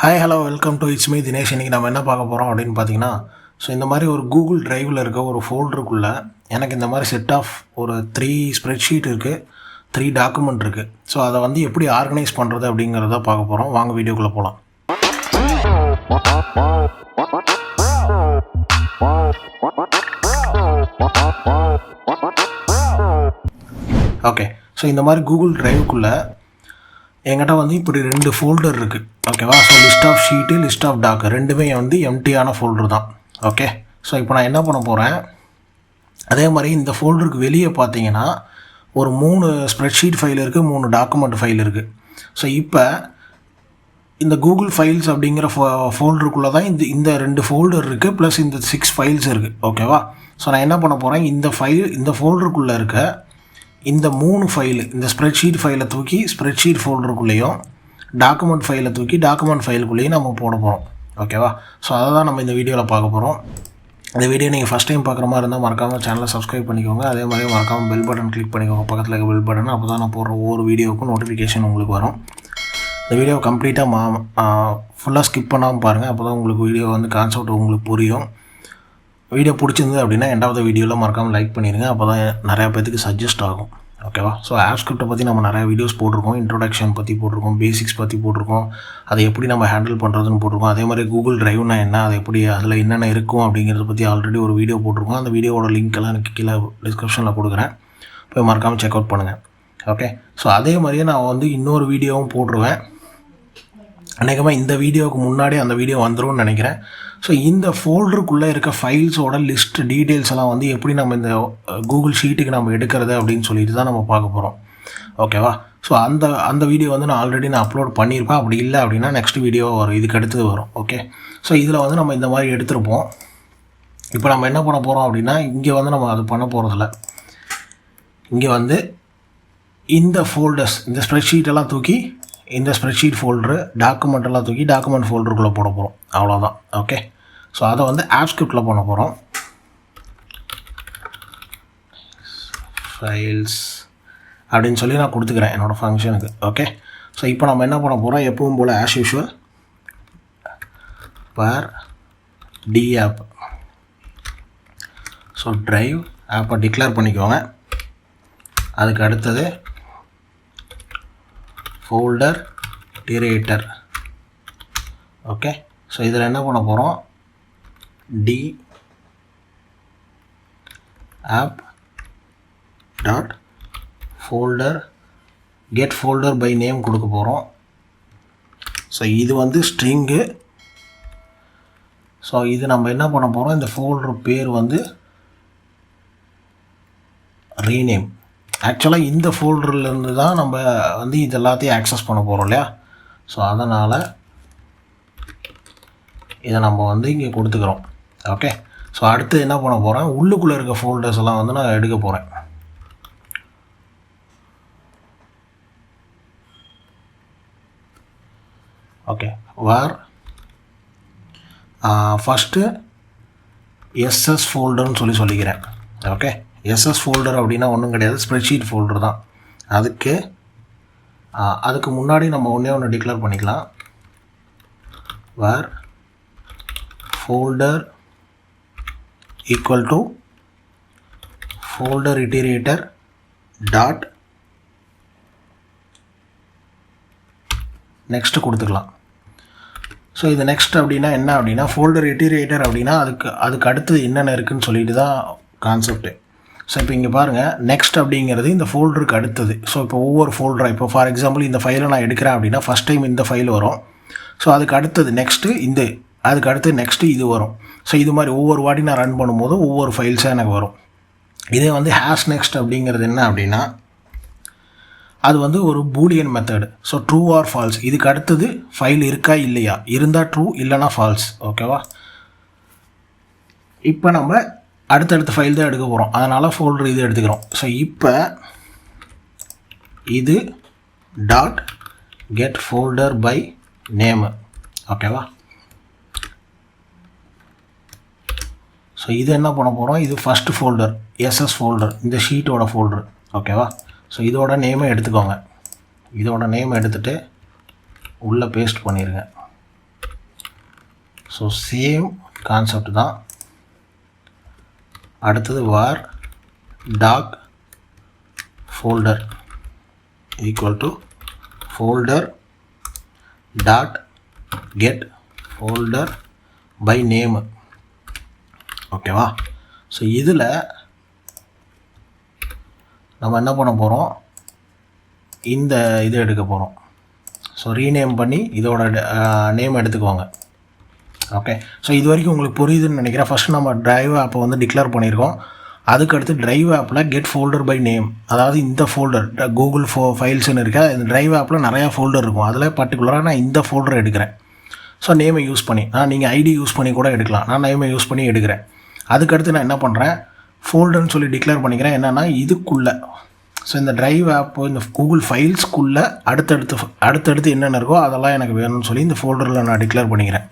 Hi hello welcome to it's me Dinesh. இன்றைக்கி நம்ம என்ன பார்க்க போகிறோம் அப்படின்னு பார்த்தீங்கன்னா, இந்த மாதிரி ஒரு கூகுள் ட்ரைவில் இருக்க ஒரு ஃபோல்டருக்குள்ளே எனக்கு இந்த மாதிரி செட் ஆஃப் ஒரு 3 ஸ்ப்ரெட்ஷீட் இருக்குது, 3 டாக்குமெண்ட் இருக்குது. ஸோ அதை எப்படி ஆர்கனைஸ் பண்ணுறது அப்படிங்கிறத பார்க்க போகிறோம். வாங்க வீடியோக்குள்ளே போகலாம். ஓகே, இந்த மாதிரி கூகுள் ட்ரைவுக்குள்ளே என்கிட்ட இப்படி 2 ஃபோல்டர் இருக்குது. ஓகேவா? List of sheet, list of doc ரெண்டுமே எம்டியான ஃபோல்டர் தான். ஓகே, இப்போ நான் என்ன பண்ண போகிறேன், அதே மாதிரி இந்த ஃபோல்டருக்கு வெளியே பார்த்தீங்கன்னா ஒரு 3 ஸ்ப்ரெட்ஷீட் ஃபைல் இருக்குது, 3 டாக்குமெண்ட் ஃபைல் இருக்குது. இப்போ இந்த கூகுள் ஃபைல்ஸ் அப்படிங்கிற ஃபோல்டருக்குள்ளே தான் இந்த 2 ஃபோல்டர் இருக்குது, ப்ளஸ் இந்த 6 ஃபைல்ஸ் இருக்குது. ஓகேவா? நான் என்ன பண்ண போகிறேன், இந்த ஃபோல்டருக்குள்ளே இருக்க இந்த 3 ஃபைலு, இந்த ஸ்ப்ரெட்ஷீட் ஃபைலை தூக்கி ஸ்ப்ரெட்ஷீட் ஃபோல்டருக்குள்ளேயும், டாக்குமெண்ட் ஃபைலை தூக்கி டாக்குமெண்ட் ஃபைலுக்குள்ளேயும் நம்ம போட போகிறோம். ஓகேவா? அதை தான் நம்ம இந்த வீடியோவில் பார்க்க போகிறோம். இந்த வீடியோ நீங்கள் ஃபஸ்ட் டைம் பார்க்குற மாதிரி இருந்தால் மறக்காமல் சேனலை சப்ஸ்கிரைப் பண்ணிக்கோங்க. அதே மாதிரி மறக்காமல் பெல் பட்டன் கிளிக் பண்ணிக்கோங்க, பக்கத்தில் இருக்க பெல் பட்டன். அப்போ தான் நான் போடுற ஒவ்வொரு வீடியோவுக்கும் நோட்டிஃபிகேஷன் உங்களுக்கு வரும். இந்த வீடியோவை கம்ப்ளீட்டாக ஃபுல்லாக ஸ்கிப் பண்ணாமல் பாருங்கள். அப்போ தான் உங்களுக்கு வீடியோ கான்செப்ட் உங்களுக்கு புரியும். வீடியோ பிடிச்சிருந்தது அப்படின்னா ரெண்டாவது வீடியோவில் மறக்காமல் லைக் பண்ணிடுங்க. அப்போ தான் நிறையா பேருக்கு சஜஸ்ட் ஆகும். ஓகேவா? ஆப் ஸ்கிரிப்டை பற்றி நம்ம நிறையா வீடியோஸ் போட்டிருக்கோம். இன்ட்ரோடக்ஷன் பற்றி போட்டிருக்கோம், பேசிக்ஸ் பற்றி போட்டிருக்கோம், அதை எப்படி நம்ம ஹேண்டில் பண்ணுறதுன்னு போட்டிருக்கோம். அதே மாதிரி கூகுள் ட்ரைவ்னா என்ன, அதை எப்படி அதில் என்னென்ன இருக்கும் அப்படிங்கிறத பற்றி ஆல்ரெடி ஒரு வீடியோ போட்டிருக்கோம். அந்த வீடியோவோட லிங்க் எல்லாம் எனக்கு கீழே டிஸ்கிரிப்ஷனில் கொடுக்குறேன், போய் மறக்காமல் செக் அவுட் பண்ணுங்கள். ஓகே, அதே மாதிரியே நான் இன்னொரு வீடியோவும் போட்டுருவேன். அநேகமாக இந்த வீடியோவுக்கு முன்னாடி அந்த வீடியோ வந்துரும்னு நினைக்கிறேன். இந்த ஃபோல்டருக்குள்ளே இருக்க ஃபைல்ஸோட லிஸ்ட் டீட்டெயில்ஸ் எல்லாம் எப்படி நம்ம இந்த கூகுள் ஷீட்டுக்கு நம்ம எடுக்கிறது அப்படின்னு சொல்லிட்டு தான் நம்ம பார்க்க போகிறோம். ஓகேவா? அந்த வீடியோ நான் ஆல்ரெடி அப்லோட் பண்ணியிருப்பேன். அப்படி இல்லை அப்படின்னா நெக்ஸ்ட் வீடியோ வரும், இதுக்கு அடுத்தது வரும். ஓகே, இதில் நம்ம இந்த மாதிரி எடுத்துருப்போம். இப்போ நம்ம என்ன பண்ண போகிறோம் அப்படின்னா, இங்கே நம்ம அது பண்ண போகிறதில்ல. இங்கே இந்த ஃபோல்டர்ஸ், இந்த ஸ்ப்ரெட்ஷீட்டெல்லாம் தூக்கி இந்த ஸ்ப்ரெட்ஷீட் ஃபோல்டரு, டாக்குமெண்ட்டெல்லாம் தூக்கி டாக்குமெண்ட் ஃபோல்டருக்குள்ளே போட போகிறோம். அவ்வளோதான். ஓகே, அதை ஆப் ஸ்கிரிப்டில் பண்ண போகிறோம். ஃபைல்ஸ் அப்படின்னு சொல்லி நான் கொடுத்துக்கிறேன் என்னோடய ஃபங்க்ஷனுக்கு. ஓகே, இப்போ நம்ம என்ன பண்ண போகிறோம், எப்பவும் போல் ஆஸ் யூஷுவல் பர் டி ஆப். ட்ரைவ் ஆப்பை டிக்ளேர் பண்ணிக்கோங்க. அதுக்கு அடுத்தது ஃபோல்டர் டிரேட்டர். ஓகே, இதில் என்ன பண்ண போகிறோம், D app dot folder get folder by name கொடுக்க போகிறோம். இது ஸ்ட்ரிங்கு. இது நம்ம என்ன பண்ண போகிறோம், இந்த ஃபோல்டர் பேர் ரீநேம். ஆக்சுவலாக இந்த ஃபோல்டர்லேருந்து தான் நம்ம இது எல்லாத்தையும் ஆக்சஸ் பண்ண போகிறோம் இல்லையா? அதனால் இதை நம்ம இங்கே கொடுத்துக்கிறோம். ஓகே, அடுத்து என்ன பண்ண போகிறேன், உள்ளுக்குள்ளே இருக்க ஃபோல்டர்ஸ் எல்லாம் நான் எடுக்க போகிறேன். ஓகே, வேர் ஃபஸ்ட்டு எஸ்எஸ் ஃபோல்டர்னு சொல்லிக்கிறேன். ஓகே, எஸ்எஸ் ஃபோல்டர் அப்படின்னா ஒன்றும் கிடையாது, ஸ்ப்ரெட்ஷீட் ஃபோல்டர் தான். அதுக்கு முன்னாடி நம்ம ஒன்று டிக்ளேர் பண்ணிக்கலாம். Var folder equal to folder iterator dot next கொடுத்துக்கலாம். இது நெக்ஸ்ட் அப்படின்னா என்ன அப்படின்னா, ஃபோல்டர் இட்டரேட்டர் அப்படின்னா அதுக்கு அடுத்தது என்னென்ன இருக்குதுன்னு சொல்லிட்டு தான் கான்செப்ட்டு. இப்போ இங்கே பாருங்கள், நெக்ஸ்ட் அப்படிங்கிறது இந்த ஃபோல்டருக்கு அடுத்தது. இப்போ ஒவ்வொரு ஃபோல்டராக, இப்போ ஃபார் எக்ஸாம்பிள் இந்த ஃபைலை நான் எடுக்கிறேன் அப்படின்னா ஃபஸ்ட் டைம் இந்த ஃபைல் வரும். அதுக்கு அடுத்தது நெக்ஸ்ட்டு அதுக்கு அடுத்து நெக்ஸ்ட்டு இது வரும். இது மாதிரி ஒவ்வொரு வாட்டி நான் ரன் பண்ணும்போது ஒவ்வொரு ஃபைல்ஸாக எனக்கு வரும். இதே ஹேஷ் நெக்ஸ்ட் அப்படிங்கிறது என்ன அப்படின்னா, அது ஒரு Boolean method. True or false, இதுக்கு அடுத்தது ஃபைல் இருக்கா இல்லையா, இருந்தால் ட்ரூ, இல்லைனா ஃபால்ஸ். ஓகேவா? இப்போ நம்ம அடுத்தடுத்த ஃபைல் தான் எடுக்க போகிறோம், அதனால் ஃபோல்டர் இது எடுத்துக்கிறோம். இப்போ இது dot get folder by name. ஓகேவா? இது என்ன பண்ண போகிறோம், இது ஃபஸ்ட்டு ஃபோல்டர் எஸ்எஸ் ஃபோல்டர், இந்த ஷீட்டோட ஃபோல்டர். ஓகேவா? இதோட நேமை எடுத்துக்கோங்க. இதோட நேம் எடுத்துகிட்டு உள்ளே பேஸ்ட் பண்ணிடுங்க. ஸோ சேம் கான்செப்ட் தான். அடுத்தது var doc folder equal to folder dot get folder by name. ஓகேவா? ஸோ இதில் நம்ம என்ன பண்ண போகிறோம், இந்த இது எடுக்க போகிறோம். ஸோ ரீநேம் பண்ணி இதோட நேம் எடுத்துக்குவாங்க. ஓகே, ஸோ இது வரைக்கும் உங்களுக்கு புரியுதுன்னு நினைக்கிறேன். ஃபஸ்ட்டு நம்ம ட்ரைவ் ஆப்பை வந்து டிக்ளேர் பண்ணியிருக்கோம். அதுக்கடுத்து ட்ரைவ் ஆப்பில் கெட் ஃபோல்டர் பை நேம், அதாவது இந்த ஃபோல்டர் கூகுள் ஃபைல்ஸ்னு இருக்க இந்த ட்ரைவ் ஆப்பில் நிறையா ஃபோல்டர் இருக்கும். அதில் பர்டிகுலராக நான் இந்த ஃபோல்டர் எடுக்கிறேன். ஸோ நேமை யூஸ் பண்ணி நீங்கள் ஐடி யூஸ் பண்ணி கூட எடுக்கலாம். நான் நேமை யூஸ் பண்ணி எடுக்கிறேன். அதுக்கடுத்து நான் என்ன பண்ணுறேன், ஃபோல்டர்னு சொல்லி டிக்ளேர் பண்ணிக்கிறேன். என்னென்னா இதுக்குள்ளே, ஸோ இந்த ட்ரைவ் ஆப்பு இந்த கூகுள் ஃபைல்ஸ்க்குள்ளே அடுத்தடுத்து என்னென்ன இருக்கோ அதெல்லாம் எனக்கு வேணும்னு சொல்லி இந்த ஃபோல்டரில் நான் டிக்ளேர் பண்ணிக்கிறேன்.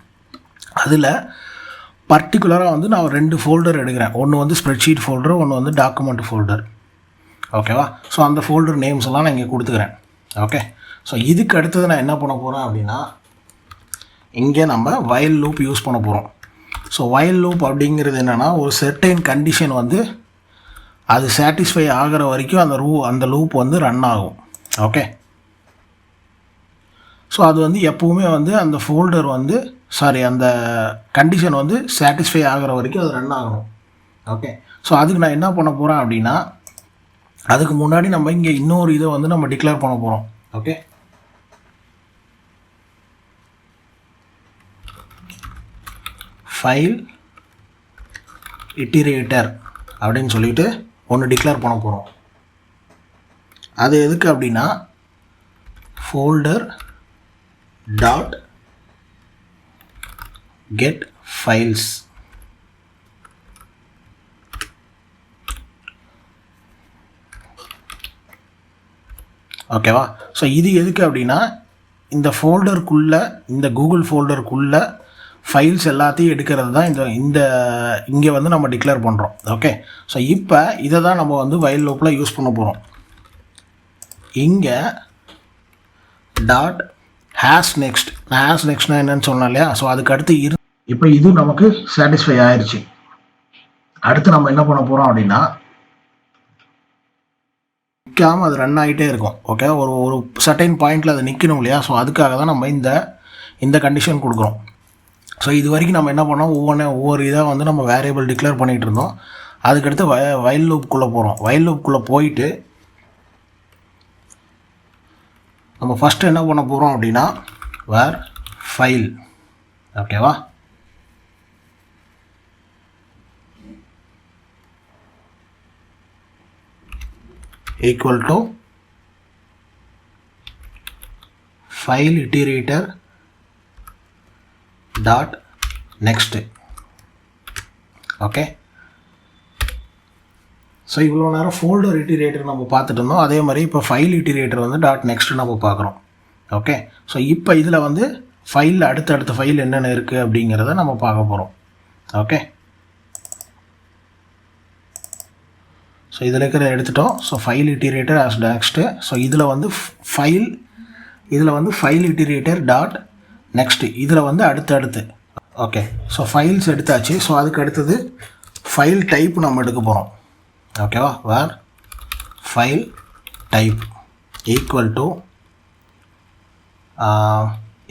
அதில் பர்டிகுலராக வந்து நான் 2 ஃபோல்டர் எடுக்கிறேன். ஒன்று வந்து ஸ்ப்ரெட்ஷீட் ஃபோல்டர், ஒன்று வந்து டாக்குமெண்ட் ஃபோல்டர். ஓகேவா? ஸோ அந்த ஃபோல்டர் நேம்ஸ் எல்லாம் நான் இங்கே கொடுத்துக்கிறேன். ஓகே, ஸோ இதுக்கு அடுத்தது நான் என்ன பண்ண போகிறேன் அப்படின்னா, இங்கே நம்ம வைல் லூப் யூஸ் பண்ண போகிறோம். ஸோ வைல் லூப் அப்படிங்கிறது என்னென்னா, ஒரு செர்டைன் கண்டிஷன் வந்து அது சாட்டிஸ்ஃபை ஆகிற வரைக்கும் அந்த லூப் வந்து ரன் ஆகும். ஓகே, ஸோ அது வந்து எப்போவுமே வந்து அந்த ஃபோல்டர் வந்து அந்த கண்டிஷன் வந்து சாட்டிஸ்ஃபை ஆகிற வரைக்கும் அது ரன் ஆகணும். ஓகே, ஸோ அதுக்கு நான் என்ன பண்ண போகிறேன் அப்படின்னா, அதுக்கு முன்னாடி நம்ம இங்கே இன்னொரு இதை வந்து நம்ம டிக்ளேர் பண்ண போகிறோம். ஓகே, ஃபைல் இட்டிரேட்டர் அப்படின்னு சொல்லிட்டு ஒன்று டிக்ளேர் பண்ண போகிறோம். அது எதுக்கு அப்படின்னா, ஃபோல்டர் டாட் கெட் ஃபைல்ஸ். ஓகேவா? ஸோ இது எதுக்கு அப்படின்னா, இந்த ஃபோல்டருக்குள்ளே, இந்த கூகுள் ஃபோல்டருக்குள்ளே ஃபைல்ஸ் எல்லாத்தையும் எடுக்கிறது தான் இங்கே வந்து நம்ம டிக்ளேர் பண்ணுறோம். ஓகே, ஸோ இப்போ இதை தான் நம்ம வந்து வைல் லூப்பில் யூஸ் பண்ண போகிறோம். இங்கே டாட் ஹேஸ் நெக்ஸ்ட், நான் ஹேஸ் நெக்ஸ்ட்னா என்னன்னு சொன்னேன் இல்லையா? ஸோ அதுக்கு அடுத்து இப்போ இது நமக்கு சாட்டிஸ்ஃபை ஆயிடுச்சு. அடுத்து நம்ம என்ன பண்ண போகிறோம் அப்படின்னா, நிற்காமல் அது ரன் ஆகிட்டே இருக்கும். ஓகே, ஒரு சர்டைன் பாயிண்டில் அது நிற்கணும் இல்லையா? ஸோ அதுக்காக தான் நம்ம இந்த கண்டிஷன் கொடுக்குறோம். ஸோ இது வரைக்கும் நம்ம என்ன பண்ணோம், ஒவ்வொரு இதாக வந்து நம்ம வேரியபிள் டிக்ளேர் பண்ணிகிட்டு இருந்தோம். அதுக்கடுத்து வைல் லூப்புக்குள்ளே போகிறோம். வைல் லூப்புக்குள்ளே போயிட்டு நம்ம ஃபஸ்ட்டு என்ன பண்ண போகிறோம் அப்படின்னா, வேர் ஃபைல். ஓகேவா? equal to file iterator dot next. Okay, so இவ்வளோ நேரம் ஃபோல்டர் இட்டிரேட்டர் நம்ம பார்த்துட்டு இருந்தோம். அதே மாதிரி இப்போ ஃபைல் இட்டிரேட்டர் வந்து டாட் நெக்ஸ்ட் நம்ம பார்க்குறோம். ஓகே, ஸோ இப்போ இதில் வந்து ஃபைலில் அடுத்தடுத்த ஃபைல் என்னென்ன இருக்குது அப்படிங்கிறத நம்ம பார்க்க போகிறோம். ஓகே, ஸோ இதில் இருக்கிற எடுத்துட்டோம். So file iterator as next. So இதில் வந்து ஃபைல் இட்டிரேட்டர் டாட் நெக்ஸ்ட்டு, இதில் வந்து அடுத்தடுத்து. ஓகே, ஸோ ஃபைல்ஸ் எடுத்தாச்சு. ஸோ அதுக்கு அடுத்தது ஃபைல் டைப் நம்ம எடுக்க போகிறோம். ஓகேவா? Var file type equal to,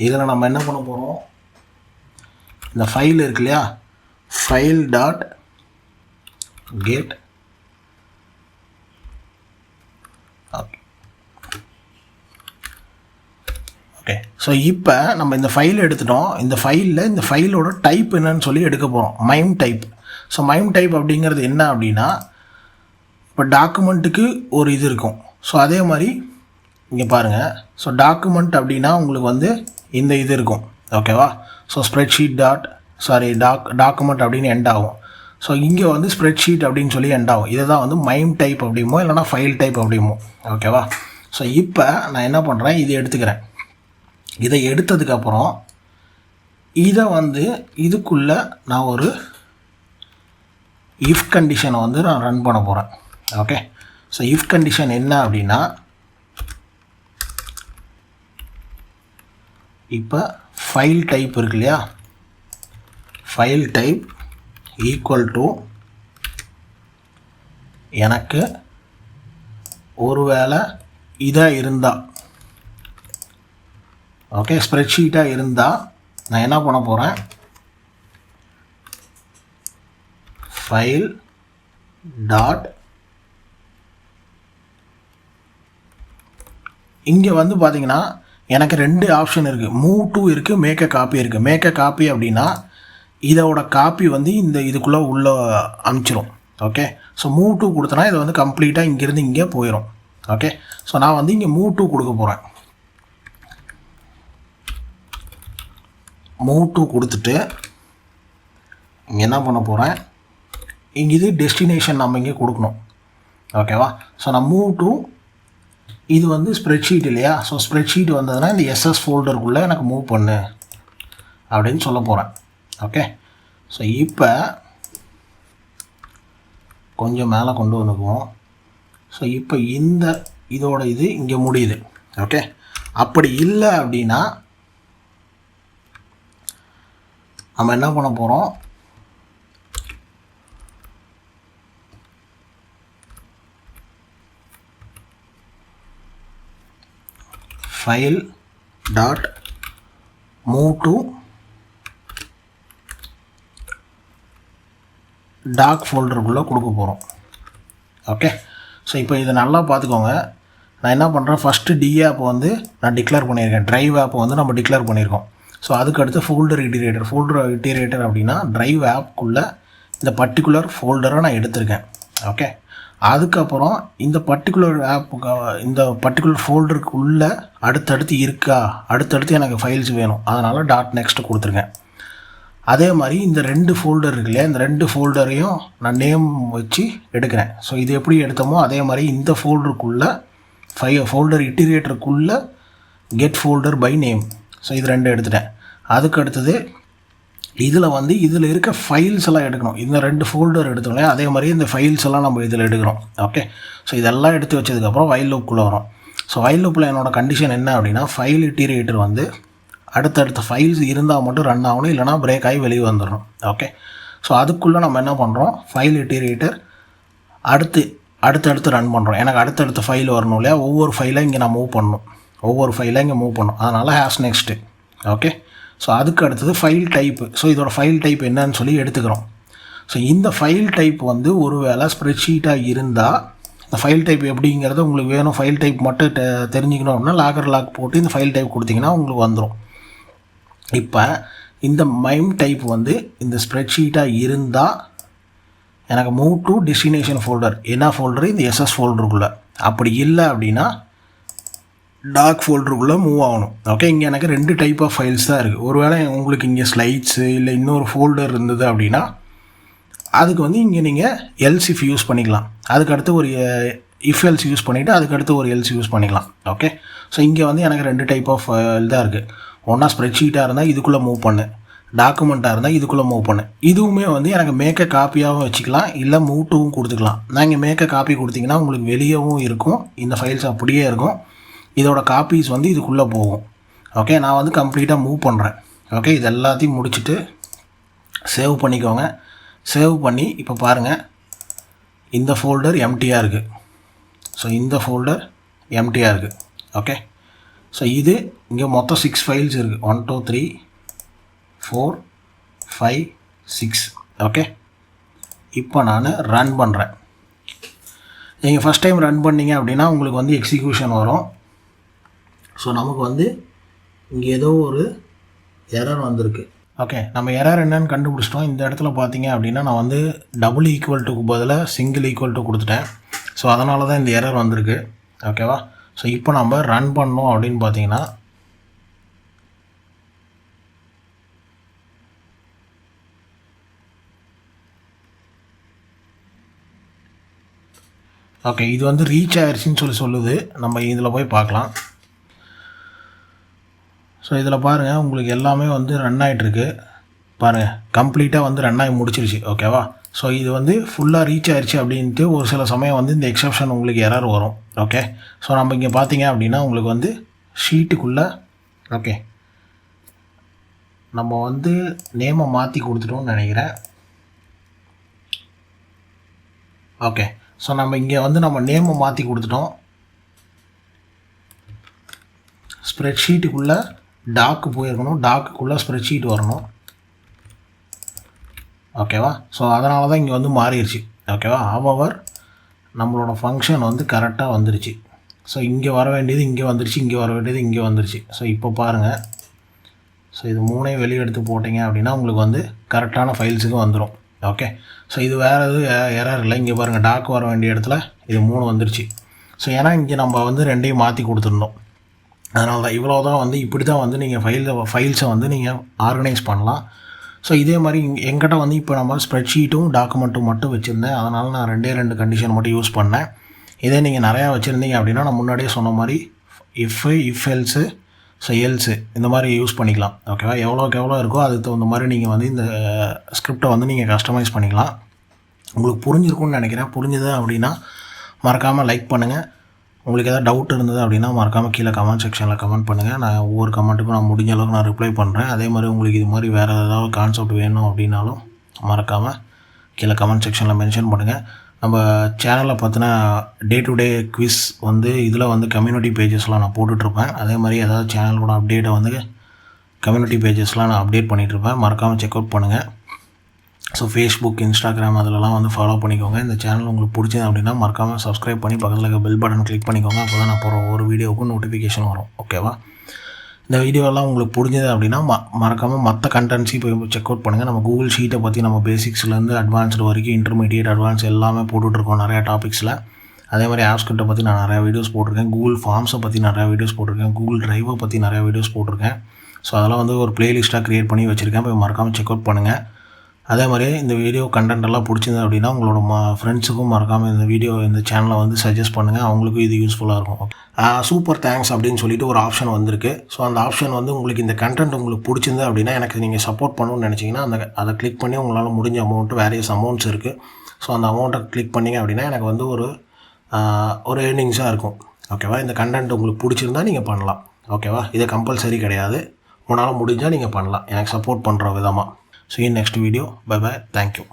இதில் நம்ம என்ன பண்ண போகிறோம், இந்த ஃபைல் இருக்கு இல்லையா, file dot get. Okay, so இப்போ நம்ம இந்த ஃபைல் எடுத்துட்டோம். இந்த ஃபைலோட டைப் என்னன்னு சொல்லி எடுக்க போகிறோம், mime type. So mime type அப்படிங்கிறது என்ன அப்படின்னா, இப்போ டாக்குமெண்ட்டுக்கு ஒரு இது இருக்கும். ஸோ அதே மாதிரி இங்கே பாருங்கள். ஸோ டாக்குமெண்ட் அப்படின்னா உங்களுக்கு வந்து இந்த இது இருக்கும். ஓகேவா? ஸோ ஸ்ப்ரெட்ஷீட் டாக்குமெண்ட் அப்படின்னு எண்ட் ஆகும். ஸோ இங்கே வந்து ஸ்ப்ரெட்ஷீட் அப்படின்னு சொல்லி எண்ட் ஆகும். இதை தான் வந்து மைம் டைப் அப்படிமோ இல்லைனா ஃபைல் டைப் அப்படிமோ. ஓகேவா? ஸோ இப்போ நான் என்ன பண்ணுறேன், இதை எடுத்துக்கிறேன். இதை எடுத்ததுக்கப்புறம் இதை வந்து இதுக்குள்ளே நான் ஒரு இஃப் கண்டிஷனை வந்து நான் ரன் பண்ண போகிறேன். ஓகே, ஸோ இஃப் கண்டிஷன் என்ன அப்படின்னா, இப்போ ஃபைல் டைப் இருக்கு இல்லையா, ஃபைல் டைப் ஈக்குவல் டு எனக்கு ஒருவேளை இதாக இருந்தால், ஓகே, ஸ்ப்ரெட்ஷீட்டாக இருந்தால் நான் என்ன பண்ண போகிறேன், ஃபைல் டாட் இங்கே வந்து பார்த்தீங்கன்னா எனக்கு 2 ஆப்ஷன் இருக்குது. மூவ் டு இருக்குது, மேக் அ காப்பி இருக்குது. மேக் அ காப்பி அப்படின்னா இதோட காப்பி வந்து இதுக்குள்ளே உள்ளே அனுப்பிச்சிரும். ஓகே, ஸோ மூவ் டு கொடுத்தனா இதை வந்து கம்ப்ளீட்டாக இங்கேருந்து இங்கே போயிடும். ஓகே, ஸோ நான் வந்து இங்கே மூவ் டு கொடுக்க போகிறேன். மூவ் டு கொடுத்துட்டு இங்கே என்ன பண்ண போகிறேன், இங்கே இது டெஸ்டினேஷன் நம்ம இங்கே கொடுக்கணும். ஓகேவா, ஸோ நான் மூவ் டு இது வந்து ஸ்ப்ரெட்ஷீட் இல்லையா, ஸோ ஸ்ப்ரெட்ஷீட் வந்ததுன்னா இந்த எஸ்எஸ் ஃபோல்டருக்குள்ளே எனக்கு மூவ் பண்ணு அப்படின்னு சொல்ல போகிறேன். ஓகே, ஸோ இப்போ கொஞ்சம் மேலே கொண்டு வந்துக்குவோம். ஸோ இப்போ இதோட இது இங்கே முடியுது. ஓகே, அப்படி இல்லை அப்படின்னா நம்ம என்ன பண்ண போகிறோம், file dot move to doc ஃபோல்டருக்குள்ளே கொடுக்க போகிறோம். ஓகே, ஸோ இப்போ இதை நல்லா பார்த்துக்கோங்க. நான் என்ன பண்ணுறேன், ஃபஸ்ட்டு டி ஆப் வந்து நான் டிக்ளேர் பண்ணியிருக்கேன், ட்ரைவ் ஆப் வந்து நம்ம டிக்ளேர் பண்ணியிருக்கோம். ஸோ அதுக்கடுத்து ஃபோல்டர் இட்டீரேட்டர் அப்படின்னா ட்ரைவ் ஆப்புக்குள்ளே இந்த பர்டிகுலர் ஃபோல்டரை நான் எடுத்திருக்கேன். ஓகே, அதுக்கப்புறம் இந்த பர்டிகுலர் ஆப்புக்கு இந்த பர்டிகுலர் ஃபோல்டருக்குள்ளே அடுத்தடுத்து எனக்கு ஃபைல்ஸ் வேணும், அதனால் டாட் நெக்ஸ்ட் கொடுத்துருக்கேன். அதே மாதிரி இந்த 2 ஃபோல்டர் இருக்கு இல்லையா, இந்த 2 ஃபோல்டரையும் நான் நேம் வச்சு எடுக்கிறேன். ஸோ இது எப்படி எடுத்தோமோ அதே மாதிரி இந்த ஃபோல்டருக்குள்ளே ஃபோல்டர் இட்டீரேட்டருக்குள்ளே get folder by name, so இது 2 எடுத்துட்டேன். அதுக்கு அடுத்தது இதில் இருக்க ஃபைல்ஸ் எல்லாம் எடுக்கணும். இந்த 2 ஃபோல்டர் எடுத்தோம்னா அதே மாதிரி இந்த ஃபைல்ஸ் எல்லாம் நம்ம இதில் எடுக்கிறோம். ஓகே, ஸோ இதெல்லாம் எடுத்து வச்சதுக்கப்புறம் வைல் லூப்புக்குள்ளே வரும். ஸோ வைல் லூப்பில் என்னோடய கண்டிஷன் என்ன அப்படின்னா, ஃபைல் இட்டீரேட்டர் வந்து அடுத்தடுத்த ஃபைல்ஸ் இருந்தால் மட்டும் ரன் ஆகணும், இல்லைனா பிரேக் ஆகி வெளியே வந்துடணும். ஓகே, ஸோ அதுக்குள்ளே நம்ம என்ன பண்ணுறோம், ஃபைல் இட்டீரேட்டர் அடுத்தடுத்து ரன் பண்ணுறோம். எனக்கு அடுத்தடுத்த ஃபைல் வரணும் இல்லையா, ஒவ்வொரு ஃபைலாக இங்கே நான் மூவ் பண்ணணும், அதனால் ஹேஸ் நெக்ஸ்ட்டு. ஓகே, ஸோ அதுக்கு அடுத்தது ஃபைல் டைப்பு. ஸோ இதோட ஃபைல் டைப் என்னன்னு சொல்லி எடுத்துக்கிறோம். ஸோ இந்த ஃபைல் டைப் வந்து ஒரு வேளை ஸ்ப்ரெட்ஷீட்டாக இருந்தால் இந்த ஃபைல் டைப் எப்படிங்கிறது உங்களுக்கு வேணும், ஃபைல் டைப் மட்டும் தெரிஞ்சுக்கணும் அப்படின்னா லாக் போட்டு இந்த ஃபைல் டைப் கொடுத்திங்கன்னா உங்களுக்கு வந்துடும். இப்போ இந்த மைம் டைப் வந்து இந்த ஸ்ப்ரெட்ஷீட்டாக இருந்தால் எனக்கு மூவ் டு டெஸ்டினேஷன் ஃபோல்டர், என்ன ஃபோல்டரு, இந்த எஸ்எஸ் ஃபோல்டருக்குள்ளே. அப்படி இல்லை அப்படின்னா டாக் ஃபோல்டருக்குள்ளே மூவ் ஆகணும். ஓகே, இங்கே எனக்கு 2 டைப் ஆஃப் ஃபைல்ஸ் தான் இருக்குது. ஒருவேளை உங்களுக்கு இங்கே ஸ்லைட்ஸு இல்லை இன்னொரு ஃபோல்டர் இருந்தது அப்படின்னா அதுக்கு வந்து இங்கே நீங்கள் எல்ஸ் யூஸ் பண்ணிக்கலாம். அதுக்கடுத்து ஒரு இஃப் எல்ஸ் யூஸ் பண்ணிவிட்டு அதுக்கடுத்து ஒரு எல்ஸ் யூஸ் பண்ணிக்கலாம். ஓகே, ஸோ இங்கே வந்து எனக்கு 2 டைப் ஆஃப் ஃபைல் தான் இருக்குது. ஒன்றா ஸ்ப்ரெட்ஷீட்டாக இருந்தால் இதுக்குள்ளே மூவ் பண்ணு, டாக்குமெண்ட்டாக இருந்தால் இதுக்குள்ளே மூவ் பண்ணு. இதுவுமே வந்து எனக்கு மேக்க காப்பியாகவும் வச்சுக்கலாம், இல்லை மூவ் டுவும் கொடுத்துக்கலாம். நான் இங்கே மேக்க காப்பி கொடுத்திங்கன்னா உங்களுக்கு வெளியவும் இருக்கும், இந்த ஃபைல்ஸ் அப்படியே இருக்கும், இதோட காப்பீஸ் வந்து இதுக்குள்ளே போகும். ஓகே, நான் வந்து கம்ப்ளீட்டாக மூவ் பண்ணுறேன். ஓகே, இது எல்லாத்தையும் முடிச்சுட்டு சேவ் பண்ணிக்கோங்க. சேவ் பண்ணி இப்போ பாருங்கள், இந்த ஃபோல்டர் எம்டியாக இருக்குது. ஸோ இந்த ஃபோல்டர் எம்டியாக இருக்குது. ஓகே, ஸோ இது இங்கே மொத்தம் 6 ஃபைல்ஸ் இருக்குது. 1 2 3 4 5 6. ஓகே, இப்போ நான் ரன் பண்ணுறேன். நீங்கள் ஃபஸ்ட் டைம் ரன் பண்ணிங்க அப்படின்னா உங்களுக்கு வந்து எக்ஸிக்யூஷன் வரும். ஸோ நமக்கு வந்து இங்கே ஏதோ ஒரு எரர் வந்திருக்கு. ஓகே, நம்ம எரர் என்னன்னு கண்டுபிடிச்சிட்டோம். இந்த இடத்துல பார்த்தீங்க அப்படின்னா நான் வந்து டபுள் ஈக்குவல் டுக்கு பதிலாக சிங்கிள் ஈக்குவல் டு கொடுத்துட்டேன். ஸோ அதனால தான் இந்த எரர் வந்திருக்கு. ஓகேவா, ஸோ இப்போ நம்ம ரன் பண்ணோம் அப்படின்னு பார்த்தீங்கன்னா ஓகே, இது வந்து ரீச் ஆயிடுச்சின்னு சொல்லுது. நம்ம இதில் போய் பார்க்கலாம். ஸோ இதில் பாருங்கள், உங்களுக்கு எல்லாமே வந்து ரன் ஆகிட்டுருக்கு. பாருங்கள், கம்ப்ளீட்டாக வந்து ரன் ஆகி முடிச்சிருச்சு. ஓகேவா, ஸோ இது வந்து ஃபுல்லாக ரீச் ஆயிடுச்சு அப்படின்ட்டு ஒரு சில சமயம் வந்து இந்த எக்ஸப்ஷன் உங்களுக்கு எரர் வரும். ஓகே, ஸோ நம்ம இங்கே பார்த்தீங்க அப்படின்னா உங்களுக்கு வந்து ஷீட்டுக்குள்ளே ஓகே நம்ம வந்து நேமை மாற்றி கொடுத்துட்டோம்னு நினைக்கிறேன். ஓகே, ஸோ நம்ம இங்கே வந்து நம்ம நேமை மாற்றி கொடுத்துட்டோம். ஸ்ப்ரெட்ஷீட்டுக்குள்ளே டாக்கு போயிருக்கணும், டாக்குக்குள்ளே ஸ்ப்ரெட்ஷீட் வரணும். ஓகேவா? ஸோ அதனால தான் இங்கே வந்து மாறிடுச்சு. ஓகேவா? ஹவவர் நம்மளோட ஃபங்க்ஷன் வந்து கரெக்டாக வந்துருச்சு. ஸோ இங்கே வர வேண்டியது இங்கே வந்துருச்சு, இங்கே வர வேண்டியது இங்கே வந்துருச்சு. ஸோ இப்போ பாருங்கள், ஸோ இது மூணையும் வெளியே எடுத்து போட்டிங்க அப்படின்னா உங்களுக்கு வந்து கரெக்டான ஃபைல்ஸுக்கு வந்துடும். ஓகே, ஸோ இது வேறு எதுவும் எரர் இல்லை. இங்கே பாருங்கள், டாக் வர வேண்டிய இடத்துல இது 3 வந்துருச்சு. ஸோ ஏன்னா இங்கே நம்ம வந்து ரெண்டையும் மாற்றி கொடுத்துருந்தோம். அதனால தான் இவ்வளோ தான் வந்து இப்படி தான் வந்து நீங்கள் ஃபைல்ஸை வந்து நீங்கள் ஆர்கனைஸ் பண்ணலாம். ஸோ இதே மாதிரி எங்கிட்ட வந்து இப்போ நம்ம ஸ்ப்ரெட்ஷீட்டும் டாக்குமெண்ட்டும் மட்டும் வச்சுருந்தேன். அதனால் நான் 2 கண்டிஷன் மட்டும் யூஸ் பண்ணேன். இதே நீங்கள் நிறையா வச்சுருந்தீங்க அப்படின்னா நான் முன்னாடியே சொன்ன மாதிரி இஃப் எல்ஸு, ஸோ எல்ஸு இந்த மாதிரி யூஸ் பண்ணிக்கலாம். ஓகேவா? எவ்வளோக்கு எவ்வளோ இருக்கோ அதுக்கு தகுந்த மாதிரி நீங்கள் வந்து இந்த ஸ்கிரிப்டை வந்து நீங்கள் கஸ்டமைஸ் பண்ணிக்கலாம். உங்களுக்கு புரிஞ்சிருக்கும்னு நினைக்கிறேன். புரிஞ்சுது அப்படின்னா மறக்காமல் லைக் பண்ணுங்கள். உங்களுக்கு எதாவது டவுட் இருந்தது அப்படின்னா மறக்காமல் கீழே கமெண்ட் செக்ஷனில் கமெண்ட் பண்ணுங்கள். நான் ஒவ்வொரு கமெண்ட்டுக்கும் நான் முடிஞ்ச அளவுக்கு நான் ரிப்ளை பண்ணுறேன். அதே மாதிரி உங்களுக்கு இது மாதிரி வேறு ஏதாவது கான்செப்ட் வேணும் அப்படின்னாலும் மறக்காமல் கீழே கமெண்ட் செக்ஷனில் மென்ஷன் பண்ணுங்கள். நம்ம சேனலில் பார்த்தினா டே டு டே குவிஸ் வந்து இதில் வந்து கம்யூனிட்டி பேஜஸ்லாம் நான் போட்டுட்ருப்பேன். அதே மாதிரி ஏதாவது சேனலோட அப்டேட்டை வந்து கம்யூனிட்டி பேஜஸ்லாம் நான் அப்டேட் பண்ணிகிட்ருப்பேன். மறக்காமல் செக் அவுட் பண்ணுங்கள். ஸோ ஃபேஸ்புக், இன்ஸ்டாகிராம் அதிலலாம் வந்து ஃபாலோ பண்ணிக்கோங்க. இந்த சேனல் உங்களுக்கு பிடிச்சது அப்படின்னா மறக்காமல் சப்ஸ்கிரைப் பண்ணி பக்கத்தில் இருக்க பெல் பட்டன் கிளிக் பண்ணிக்கோங்க. அப்போ தான் நான் போகிற ஒரு வீடியோவுக்கும் நோட்டிஃபிகேஷன் வரும். ஓகேவா? இந்த வீடியோலாம் உங்களுக்கு பிடிச்சது அப்படின்னா மறக்காமல் மற்ற கண்டென்ட்ஸையும் போய் செக் அவுட் பண்ணுங்கள். நம்ம கூகுள் ஷீட்டை பற்றி நம்ம பேசிக்ஸ்லேருந்து அட்வான்ஸ்டு வரைக்கும் இன்டர்மீடியேட், அட்வான்ஸ் எல்லாமே போட்டுட்ருக்கோம் நிறையா டாபிக்ஸில். அதே மாதிரி ஆப்ஸ்கிரிப்டை பற்றி நான் நிறையா வீடியோஸ் போட்டிருக்கேன். கூகுள் ஃபார்ம்ஸை பற்றி நிறையா வீடியோஸ் போட்டிருக்கேன். கூகுள் ட்ரைவை பற்றி நிறையா வீடியோஸ் போட்டிருக்கேன். ஸோ அதெல்லாம் வந்து ஒரு ப்ளேலிஸ்ட்டாக க்ரியேட் பண்ணி வச்சுருக்கேன். போய் மறக்காமல் செக் அவுட் பண்ணுங்கள். அதே மாதிரி இந்த வீடியோ கண்டென்ட் எல்லாம் பிடிச்சிருந்தது அப்படின்னா உங்களோட ஃப்ரெண்ட்ஸுக்கும் மறக்காமல் இந்த சேனலை வந்து சஜஸ்ட் பண்ணுங்கள். அவங்களுக்கும் இது யூஸ்ஃபுல்லாக இருக்கும். சூப்பர் தேங்க்ஸ் அப்படின்னு சொல்லிட்டு ஒரு ஆப்ஷன் வந்திருக்கு. ஸோ அந்த ஆப்ஷன் வந்து உங்களுக்கு இந்த கண்டென்ட் உங்களுக்கு பிடிச்சிருந்தது அப்படின்னா எனக்கு நீங்கள் சப்போர்ட் பண்ணணும்னு நினச்சிங்கன்னா அதை கிளிக் பண்ணி உங்களால் முடிஞ்ச அமௌண்ட்டு வேரியஸ் அமௌண்ட்ஸ் இருக்குது. ஸோ அந்த அமௌண்ட்டை கிளிக் பண்ணிங்க அப்படின்னா எனக்கு வந்து ஒரு ஏர்னிங்ஸாக இருக்கும். ஓகேவா? இந்த கண்டென்ட் உங்களுக்கு பிடிச்சிருந்தா நீங்கள் பண்ணலாம். ஓகேவா? இது கம்பல்சரி கிடையாது. உங்களால் முடிஞ்சால் நீங்கள் பண்ணலாம், எனக்கு சப்போர்ட் பண்ணுற விதமாக. See you next video. Bye bye. Thank you.